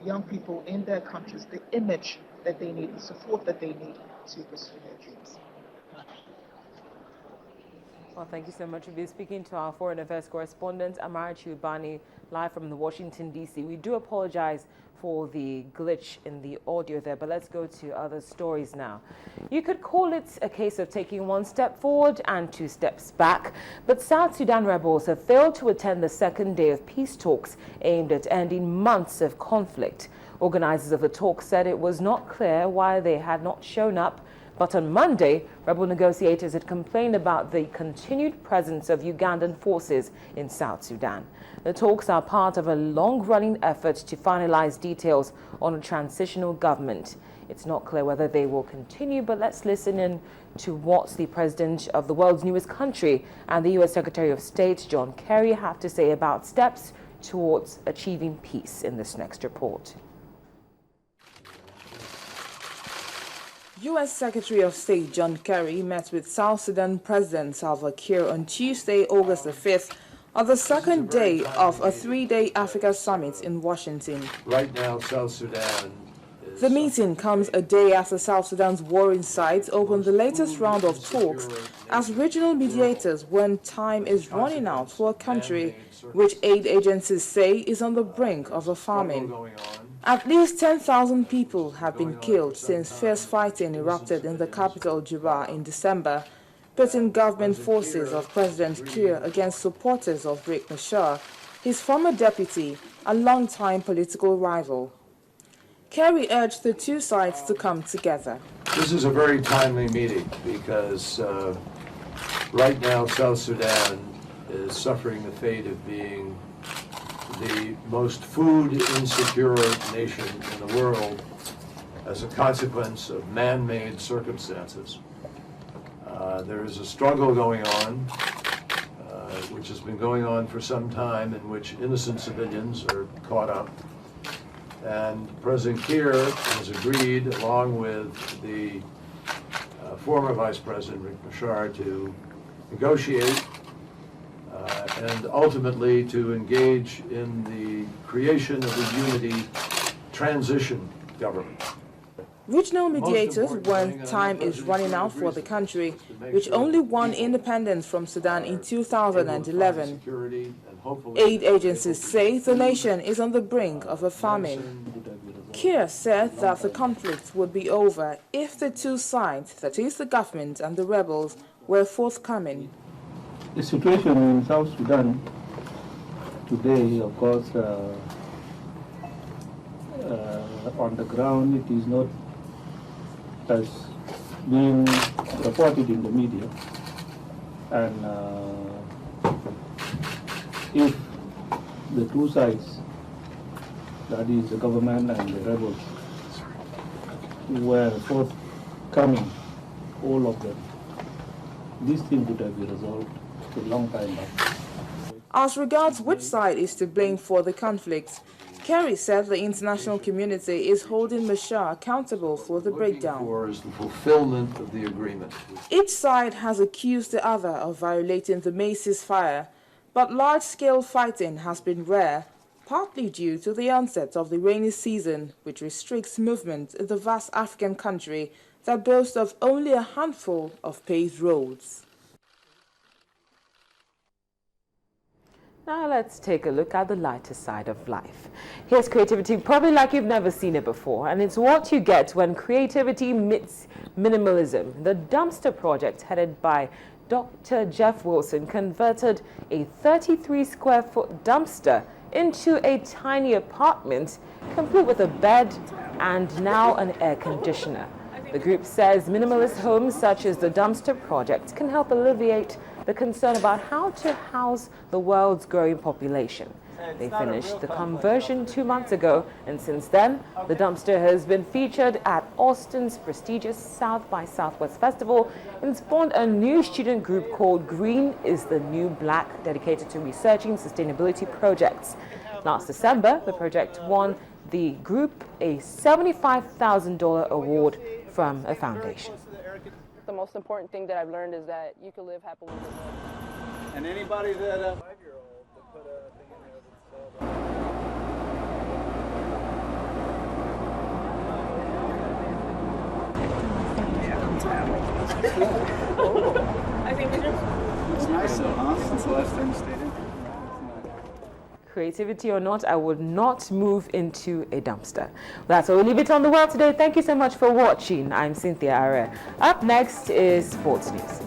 young people in their countries the image that they need, the support that they need to pursue their dreams. Well, thank you so much for speaking to our foreign affairs correspondent, Amara Chubani, live from the Washington, D.C. We do apologize for the glitch in the audio there, but let's go to other stories now. You could call it a case of taking one step forward and two steps back, but South Sudan rebels have failed to attend the second day of peace talks aimed at ending months of conflict. Organizers of the talks said it was not clear why they had not shown up. But on Monday, rebel negotiators had complained about the continued presence of Ugandan forces in South Sudan. The talks are part of a long-running effort to finalize details on a transitional government. It's not clear whether they will continue, but let's listen in to what the president of the world's newest country and the U.S. Secretary of State, John Kerry, have to say about steps towards achieving peace in this next report. U.S. Secretary of State John Kerry met with South Sudan President Salva Kiir on Tuesday, August the 5th, on the second day of a three-day Africa summit in Washington. Right now, South Sudan is... The meeting comes a day after South Sudan's warring sides opened the latest round of talks as regional mediators when time is running out for a country which aid agencies say is on the brink of a famine. At least 10,000 people have been killed since fierce fighting erupted in the capital, Juba, in December, pitting government forces of President Kiir against supporters of Riek Machar, his former deputy, a longtime political rival. Kerry urged the two sides to come together. This is a very timely meeting because right now South Sudan is suffering the fate of being the most food insecure nation in the world as a consequence of man-made circumstances. There is a struggle going on, which has been going on for some time, in which innocent civilians are caught up. And President Kiir has agreed, along with the former Vice President Riek Machar, to negotiate and ultimately to engage in the creation of a unity transition government. Regional mediators, when time is running out for the country, which only won independence from Sudan in 2011. Aid agencies say the nation is on the brink of a famine. Kiir said that the conflict would be over if the two sides, that is the government and the rebels, were forthcoming. The situation in South Sudan today, of course, on the ground, it is not as being reported in the media. And if the two sides, that is the government and the rebels, were forthcoming, all of them, this thing would have been resolved a long time back. As regards which side is to blame for the conflict, Kerry said the international community is holding Machar accountable for the breakdown. For is the fulfillment of the agreement. Each side has accused the other of violating the May ceasefire, but large-scale fighting has been rare, partly due to the onset of the rainy season, which restricts movement in the vast African country that boasts of only a handful of paved roads. Now let's take a look at the lighter side of life. Here's creativity probably like you've never seen it before, and it's what you get when creativity meets minimalism. The Dumpster Project, headed by Dr. Jeff Wilson, converted a 33-square-foot dumpster into a tiny apartment, complete with a bed and now an air conditioner. The group says minimalist homes such as the Dumpster Project can help alleviate the concern about how to house the world's growing population. They finished the conversion 2 months ago, and since then, the dumpster has been featured at Austin's prestigious South by Southwest Festival and spawned a new student group called Green is the New Black, dedicated to researching sustainability projects. Last December, the project won the group a $75,000 award from a foundation. The most important thing that I've learned is that you can live happily with it. And anybody that 5-year-old that put a thing in there that's so, huh? Since the last time you stayed in? Creativity or not, I would not move into a dumpster. That's all. We leave it on the world today. Thank you so much for watching. I'm Cynthia Are. Up next is Sports News.